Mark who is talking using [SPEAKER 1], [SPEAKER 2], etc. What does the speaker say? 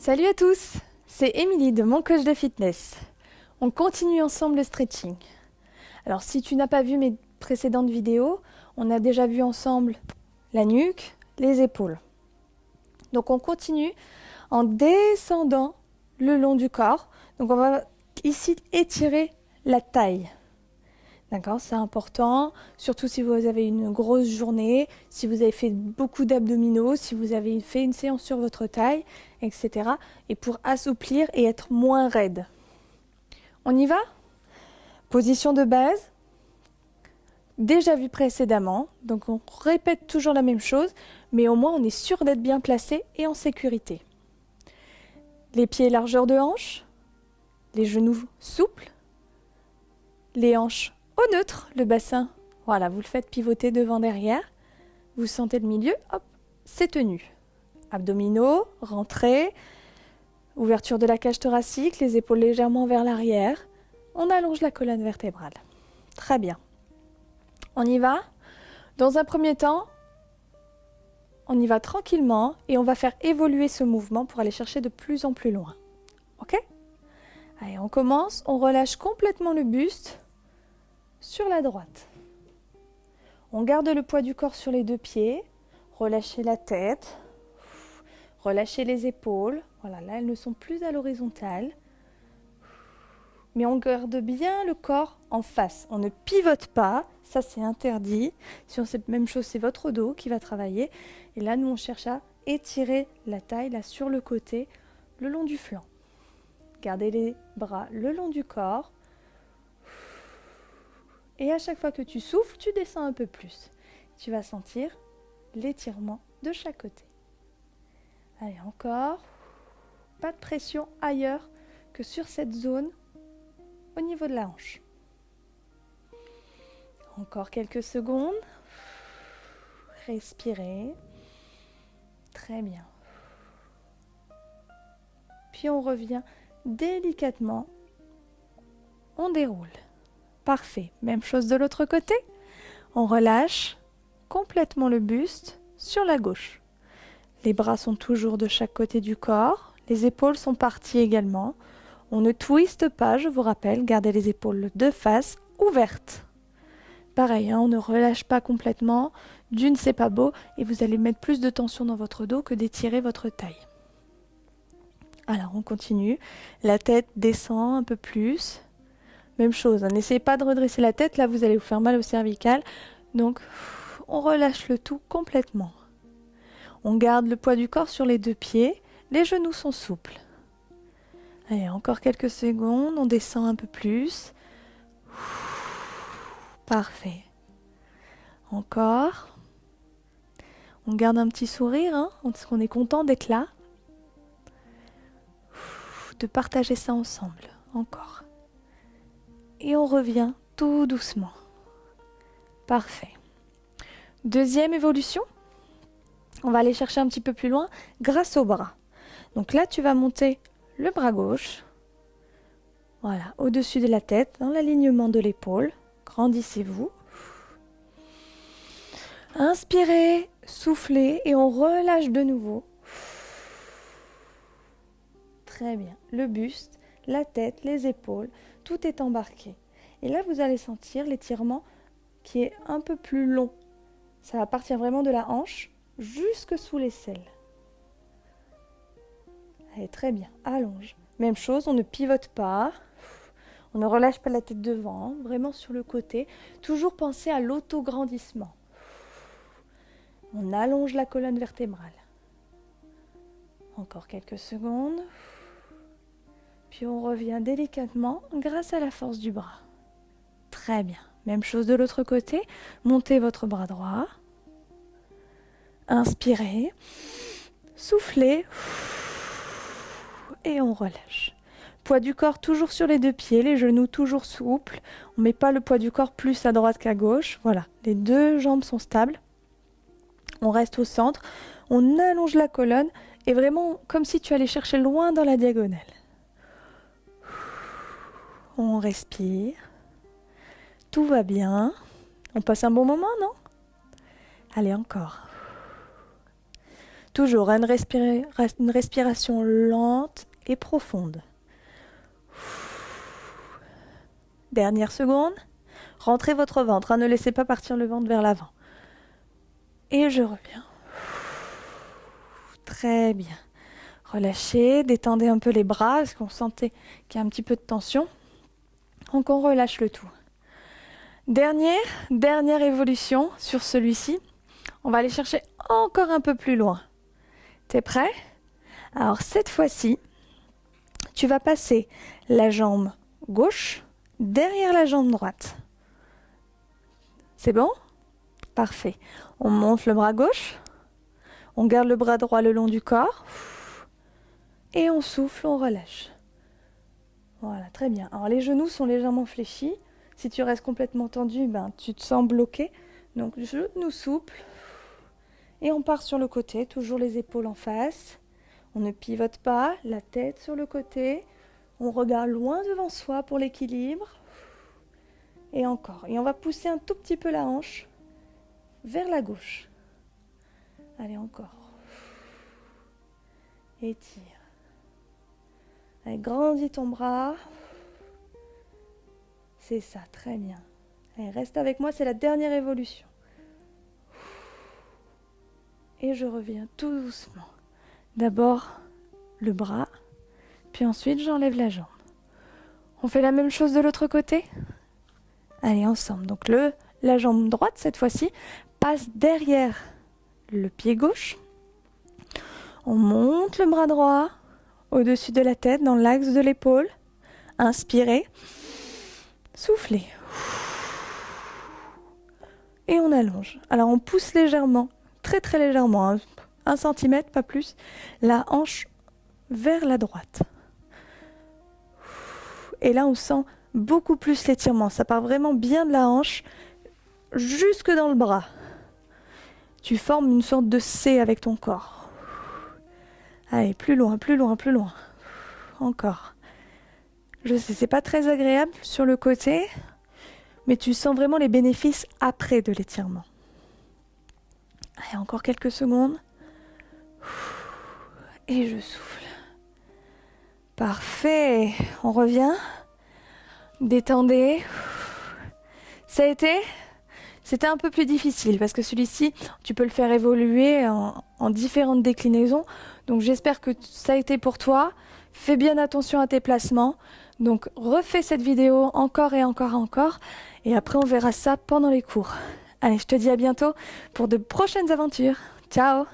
[SPEAKER 1] Salut à tous, c'est Émilie de Mon Coach de Fitness. On continue ensemble le stretching. Alors si tu n'as pas vu mes précédentes vidéos, on a déjà vu ensemble la nuque, les épaules. Donc on continue en descendant le long du corps. Donc on va ici étirer la taille. D'accord, c'est important, surtout si vous avez une grosse journée, si vous avez fait beaucoup d'abdominaux, si vous avez fait une séance sur votre taille, etc. Et pour assouplir et être moins raide. On y va? Position de base, déjà vue précédemment, donc on répète toujours la même chose, mais au moins on est sûr d'être bien placé et en sécurité. Les pieds largeur de hanche, les genoux souples, les hanches au neutre, le bassin, voilà, vous le faites pivoter devant derrière, vous sentez le milieu, hop, c'est tenu. Abdominaux, rentrée, ouverture de la cage thoracique, les épaules légèrement vers l'arrière, on allonge la colonne vertébrale. Très bien. On y va. Dans un premier temps, on y va tranquillement et on va faire évoluer ce mouvement pour aller chercher de plus en plus loin. Ok? Allez, on commence, on relâche complètement le buste sur la droite. On garde le poids du corps sur les deux pieds, relâchez la tête, relâchez les épaules. Voilà, là elles ne sont plus à l'horizontale. Mais on garde bien le corps en face. On ne pivote pas, ça c'est interdit. Si on fait la même chose, c'est votre dos qui va travailler. Et là, nous on cherche à étirer la taille là sur le côté, le long du flanc. Gardez les bras le long du corps. Et à chaque fois que tu souffles, tu descends un peu plus. Tu vas sentir l'étirement de chaque côté. Allez, encore. Pas de pression ailleurs que sur cette zone au niveau de la hanche. Encore quelques secondes. Respirez. Très bien. Puis on revient délicatement. On déroule. Parfait. Même chose de l'autre côté. On relâche complètement le buste sur la gauche. Les bras sont toujours de chaque côté du corps. Les épaules sont parties également. On ne twiste pas, je vous rappelle. Gardez les épaules de face ouvertes. Pareil, on ne relâche pas complètement. D'une, c'est pas beau. Et vous allez mettre plus de tension dans votre dos que d'étirer votre taille. Alors, on continue. La tête descend un peu plus. Même chose, n'essayez pas de redresser la tête, là vous allez vous faire mal au cervical. Donc on relâche le tout complètement. On garde le poids du corps sur les deux pieds, les genoux sont souples. Allez, encore quelques secondes, on descend un peu plus. Parfait. Encore. On garde un petit sourire, parce qu'on est content d'être là. De partager ça ensemble. Encore. Et on revient tout doucement. Parfait. Deuxième évolution. On va aller chercher un petit peu plus loin grâce au bras. Donc là, tu vas monter le bras gauche. Voilà, au-dessus de la tête, dans l'alignement de l'épaule. Grandissez-vous. Inspirez, soufflez et on relâche de nouveau. Très bien. Le buste, la tête, les épaules, tout est embarqué. Et là, vous allez sentir l'étirement qui est un peu plus long. Ça va partir vraiment de la hanche jusque sous l'aisselle. Allez, très bien. Allonge. Même chose, on ne pivote pas. On ne relâche pas la tête devant, vraiment sur le côté. Toujours penser à l'autograndissement. On allonge la colonne vertébrale. Encore quelques secondes. Puis on revient délicatement grâce à la force du bras. Très bien. Même chose de l'autre côté. Montez votre bras droit. Inspirez. Soufflez. Et on relâche. Poids du corps toujours sur les deux pieds, les genoux toujours souples. On ne met pas le poids du corps plus à droite qu'à gauche. Voilà, les deux jambes sont stables. On reste au centre. On allonge la colonne et vraiment comme si tu allais chercher loin dans la diagonale. On respire. Tout va bien. On passe un bon moment, non? Allez, encore. Toujours une respiration lente et profonde. Dernière seconde. Rentrez votre ventre, hein, ne laissez pas partir le ventre vers l'avant. Et je reviens. Très bien. Relâchez, détendez un peu les bras, parce qu'on sentait qu'il y a un petit peu de tension. Donc on relâche le tout. Dernière évolution sur celui-ci. On va aller chercher encore un peu plus loin. T'es prêt? Alors cette fois-ci, tu vas passer la jambe gauche derrière la jambe droite. C'est bon? Parfait. On monte le bras gauche. On garde le bras droit le long du corps. Et on souffle, on relâche. Voilà, très bien. Alors les genoux sont légèrement fléchis. Si tu restes complètement tendu, ben, tu te sens bloqué. Donc genoux souples. Et on part sur le côté, toujours les épaules en face. On ne pivote pas, la tête sur le côté. On regarde loin devant soi pour l'équilibre. Et encore. Et on va pousser un tout petit peu la hanche vers la gauche. Allez, encore. Étire. Allez, grandis ton bras. C'est ça, très bien. Allez, reste avec moi, c'est la dernière évolution. Et je reviens tout doucement. D'abord le bras, puis ensuite j'enlève la jambe. On fait la même chose de l'autre côté? Allez, ensemble. Donc la jambe droite, cette fois-ci, passe derrière le pied gauche. On monte le bras droit au-dessus de la tête, dans l'axe de l'épaule. Inspirez. Soufflez. Et on allonge. Alors on pousse légèrement, très très légèrement, hein, 1 cm, pas plus, la hanche vers la droite. Et là on sent beaucoup plus l'étirement. Ça part vraiment bien de la hanche jusque dans le bras. Tu formes une sorte de C avec ton corps. Allez, plus loin, plus loin, plus loin. Encore. Je sais, c'est pas très agréable sur le côté, mais tu sens vraiment les bénéfices après de l'étirement. Allez, encore quelques secondes. Et je souffle. Parfait. On revient. Détendez. Ça a été? C'était un peu plus difficile parce que celui-ci, tu peux le faire évoluer en différentes déclinaisons. Donc j'espère que ça a été pour toi. Fais bien attention à tes placements. Donc refais cette vidéo encore et encore et encore. Et après on verra ça pendant les cours. Allez, je te dis à bientôt pour de prochaines aventures. Ciao!